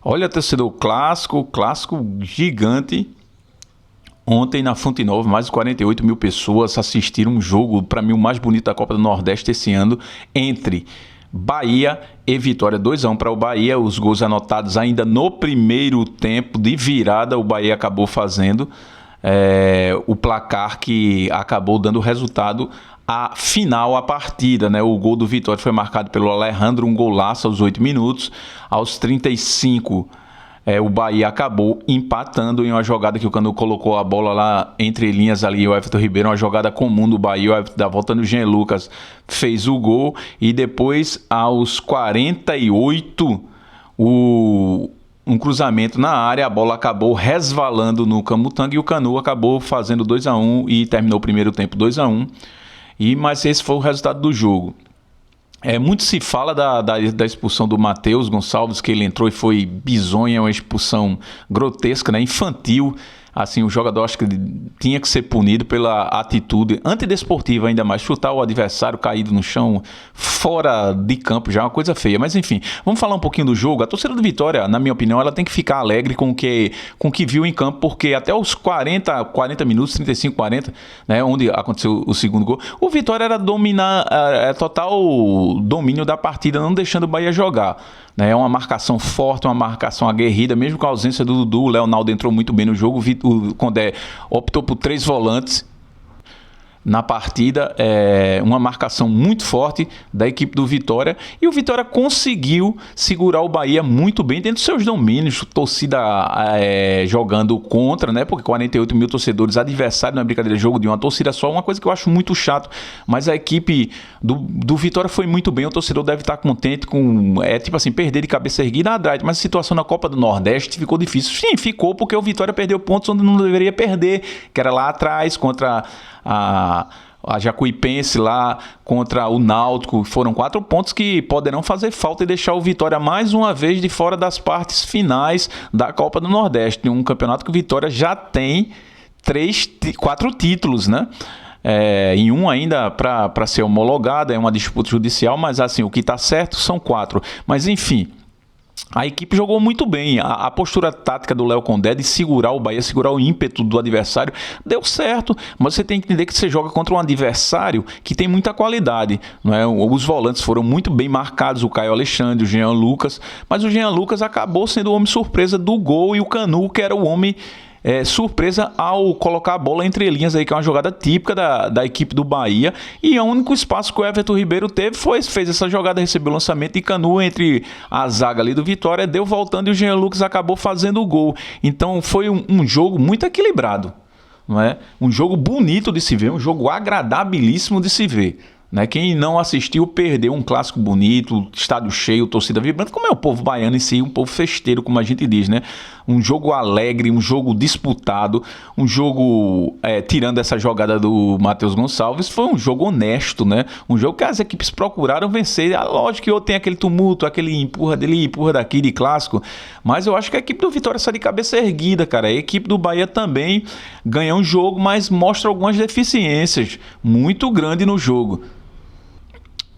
Olha, torcedor, clássico gigante. Ontem na Fonte Nova, mais de 48 mil pessoas assistiram um jogo, para mim, o mais bonito da Copa do Nordeste esse ano, entre Bahia e Vitória. 2-1 para o Bahia, os gols anotados ainda no primeiro tempo de virada, o Bahia acabou fazendo o placar que acabou dando resultado a final, a partida, né? O gol do Vitória foi marcado pelo Alejandro, um golaço aos 8 minutos, aos 35 o Bahia acabou empatando em uma jogada que o Canu colocou a bola lá entre linhas ali, o Everton Ribeiro, uma jogada comum do Bahia, o Everton da volta no Jean Lucas fez o gol e depois aos 48 um cruzamento na área, a bola acabou resvalando no Camutanga e o Canu acabou fazendo 2-1 e terminou o primeiro tempo 2-1, mas esse foi o resultado do jogo. Muito se fala da expulsão do Matheus Gonçalves, que ele entrou e foi bizonha, uma expulsão grotesca, né? Infantil. Assim, o jogador acho que tinha que ser punido pela atitude antidesportiva, ainda mais chutar o adversário caído no chão, fora de campo, já é uma coisa feia. Mas enfim, vamos falar um pouquinho do jogo. A torcida do Vitória, na minha opinião, ela tem que ficar alegre com o que viu em campo, porque até os 40 minutos, 35, 40, né, onde aconteceu o segundo gol, o Vitória era dominar, total domínio da partida, não deixando o Bahia jogar. É uma marcação forte, uma marcação aguerrida, mesmo com a ausência do Dudu. O Leonardo entrou muito bem no jogo. O Condé optou por 3 volantes na partida, uma marcação muito forte da equipe do Vitória, e o Vitória conseguiu segurar o Bahia muito bem dentro dos seus domínios, torcida jogando contra, né? Porque 48 mil torcedores, adversário, não é brincadeira, jogo de uma torcida só, uma coisa que eu acho muito chato, mas a equipe do Vitória foi muito bem, o torcedor deve estar contente com, tipo assim, perder de cabeça erguida, mas a situação na Copa do Nordeste ficou difícil. Sim, ficou porque o Vitória perdeu pontos onde não deveria perder, que era lá atrás, contra a Jacuipense lá contra o Náutico. Foram 4 pontos que poderão fazer falta e deixar o Vitória mais uma vez de fora das partes finais da Copa do Nordeste, um campeonato que o Vitória já tem 4 títulos, né? Em um ainda para ser homologado, é uma disputa judicial, mas assim, o que está certo são 4. Mas enfim, a equipe jogou muito bem. A postura tática do Léo Condé de segurar o Bahia, segurar o ímpeto do adversário, deu certo, mas você tem que entender que você joga contra um adversário que tem muita qualidade, não é? Os volantes foram muito bem marcados, o Caio Alexandre, o Jean Lucas, mas o Jean Lucas acabou sendo o homem surpresa do gol, e o Canu, que era o homem surpresa ao colocar a bola entre linhas aí, que é uma jogada típica da equipe do Bahia, e o único espaço que o Everton Ribeiro teve fez essa jogada, recebeu o lançamento e Canu entre a zaga ali do Vitória, deu voltando e o Jean Lucas acabou fazendo o gol. Então foi um jogo muito equilibrado, não é? Um jogo bonito de se ver, um jogo agradabilíssimo de se ver, né? Quem não assistiu perdeu um clássico bonito, estádio cheio, torcida vibrante, como é o povo baiano em si, um povo festeiro, como a gente diz, né? Um jogo alegre, um jogo disputado, um jogo, tirando essa jogada do Matheus Gonçalves, foi um jogo honesto, né? Um jogo que as equipes procuraram vencer. Lógico que tem aquele tumulto, aquele empurra dele, empurra daqui de clássico, mas eu acho que a equipe do Vitória sai de cabeça erguida, cara. A equipe do Bahia também ganhou um jogo, mas mostra algumas deficiências muito grandes no jogo,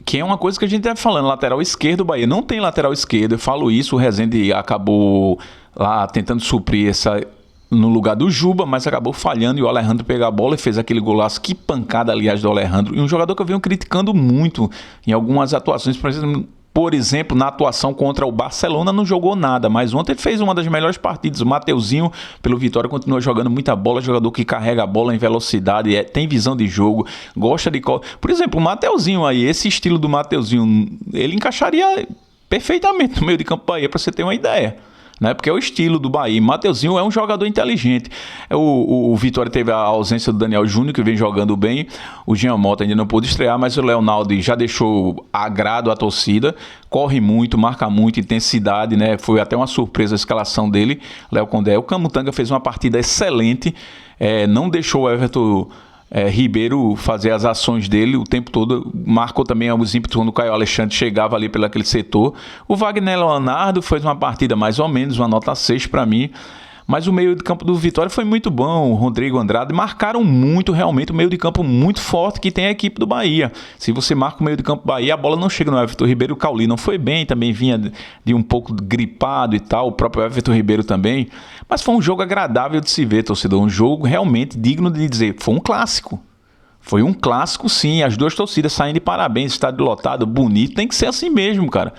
que é uma coisa que a gente está falando. Lateral esquerdo do Bahia não tem lateral esquerdo, eu falo isso. O Rezende acabou lá tentando suprir essa no lugar do Juba, mas acabou falhando, e o Alejandro pegou a bola e fez aquele golaço. Que pancada, aliás, do Alejandro, e um jogador que eu venho criticando muito em algumas atuações, por exemplo, na atuação contra o Barcelona não jogou nada, mas ontem ele fez uma das melhores partidas. O Mateuzinho, pelo Vitória, continua jogando muita bola, jogador que carrega a bola em velocidade, tem visão de jogo, gosta de... Por exemplo, o Mateuzinho aí, esse estilo do Mateuzinho, ele encaixaria perfeitamente no meio de campo Bahia, para você ter uma ideia, né? Porque é o estilo do Bahia. Mateuzinho é um jogador inteligente. O Vitória teve a ausência do Daniel Júnior, que vem jogando bem. O Jean Mota ainda não pôde estrear, mas o Leonardo já deixou agrado à torcida. Corre muito, marca muito, intensidade, né? Foi até uma surpresa a escalação dele, Léo Condé. O Camutanga fez uma partida excelente, não deixou o Everton Ribeiro fazer as ações dele o tempo todo, marcou também os ímpetos quando o Caio Alexandre chegava ali pelo aquele setor. O Wagner Leonardo fez uma partida mais ou menos, uma nota 6 para mim, Mas o meio de campo do Vitória foi muito bom. O Rodrigo Andrade marcaram muito, realmente, o meio de campo muito forte que tem a equipe do Bahia. Se você marca o meio de campo do Bahia, a bola não chega no Everton Ribeiro. O Cauli não foi bem, também vinha de um pouco gripado e tal. O próprio Everton Ribeiro também. Mas foi um jogo agradável de se ver, torcedor. Um jogo realmente digno de dizer. Foi um clássico. Foi um clássico, sim. As duas torcidas saindo de parabéns. Estádio lotado, bonito. Tem que ser assim mesmo, cara.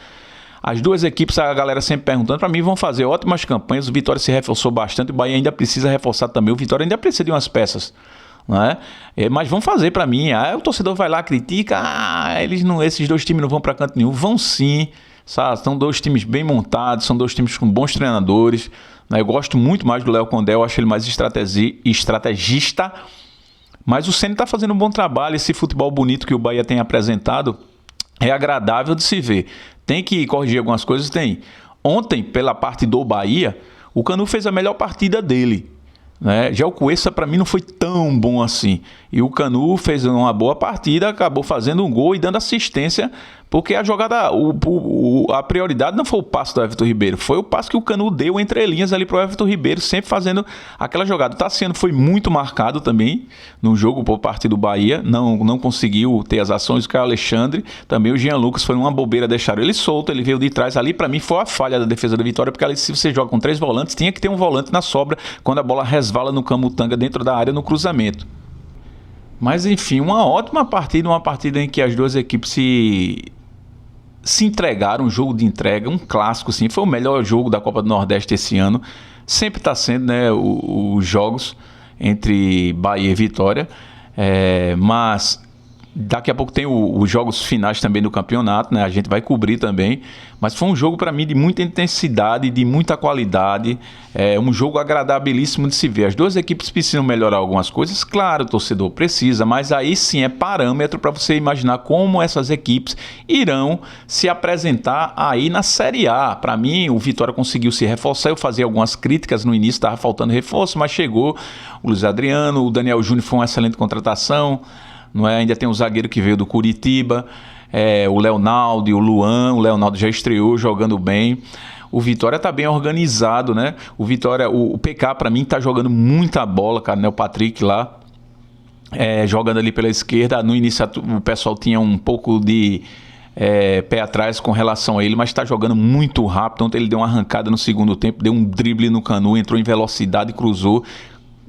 As duas equipes, a galera sempre perguntando, para mim vão fazer ótimas campanhas. O Vitória se reforçou bastante, o Bahia ainda precisa reforçar também. O Vitória ainda precisa de umas peças, não é? Mas vão fazer para mim. O torcedor vai lá, critica, esses dois times não vão para canto nenhum. Vão sim, sabe? São dois times bem montados, são dois times com bons treinadores, né? Eu gosto muito mais do Léo Condé, eu acho ele mais estrategista. Mas o Ceni está fazendo um bom trabalho. Esse futebol bonito que o Bahia tem apresentado é agradável de se ver. Tem que corrigir algumas coisas? Tem. Ontem, pela parte do Bahia, o Canu fez a melhor partida dele, né? Já o Cuesta, para mim, não foi tão bom assim. E o Canu fez uma boa partida, acabou fazendo um gol e dando assistência, porque a jogada, a prioridade não foi o passe do Everton Ribeiro, foi o passe que o Canu deu entre linhas ali para o Everton Ribeiro, sempre fazendo aquela jogada. O Tassiano foi muito marcado também no jogo por parte do Bahia, não conseguiu ter as ações. O Caio Alexandre, também o Jean Lucas, foi uma bobeira, deixaram ele solto, ele veio de trás. Ali, para mim, foi a falha da defesa da Vitória, porque ali, se você joga com 3 volantes, tinha que ter um volante na sobra quando a bola resvala no Camutanga dentro da área no cruzamento. Mas enfim, uma ótima partida, uma partida em que as duas equipes se entregaram, um jogo de entrega, um clássico, sim. Foi o melhor jogo da Copa do Nordeste esse ano. Sempre está sendo, né, os jogos entre Bahia e Vitória. Mas daqui a pouco tem os jogos finais também do campeonato, né? A gente vai cobrir também. Mas foi um jogo para mim de muita intensidade, de muita qualidade. Um jogo agradabilíssimo de se ver. As duas equipes precisam melhorar algumas coisas, claro, o torcedor precisa, mas aí sim é parâmetro para você imaginar como essas equipes irão se apresentar aí na Série A. Para mim, o Vitória conseguiu se reforçar. Eu fazia algumas críticas no início, estava faltando reforço, mas chegou o Luiz Adriano, o Daniel Júnior foi uma excelente contratação. Não é? Ainda tem um zagueiro que veio do Curitiba, o Leonaldo e o Luan. O Leonaldo já estreou jogando bem. O Vitória tá bem organizado, né? O Vitória, o PK para mim tá jogando muita bola, cara, né? O Patrick lá, jogando ali pela esquerda. No início o pessoal tinha um pouco de pé atrás com relação a ele, mas está jogando muito rápido. Ontem ele deu uma arrancada no segundo tempo, deu um drible no Canu, entrou em velocidade, cruzou.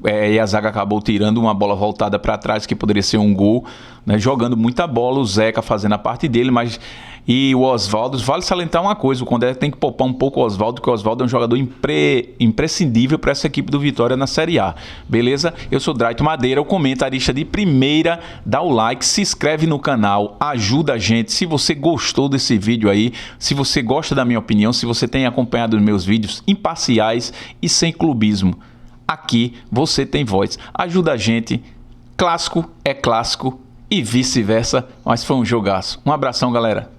E a zaga acabou tirando uma bola voltada para trás, que poderia ser um gol, né? Jogando muita bola, o Zeca fazendo a parte dele, e o Oswaldo, vale salientar uma coisa, o Condé tem que poupar um pouco o Oswaldo, porque o Oswaldo é um jogador imprescindível para essa equipe do Vitória na Série A, beleza? Eu sou Draito Madeira, o comentarista de primeira. Dá o like, se inscreve no canal, ajuda a gente. Se você gostou desse vídeo aí, se você gosta da minha opinião, se você tem acompanhado os meus vídeos imparciais e sem clubismo, aqui você tem voz. Ajuda a gente. Clássico é clássico e vice-versa, mas foi um jogaço. Um abração, galera.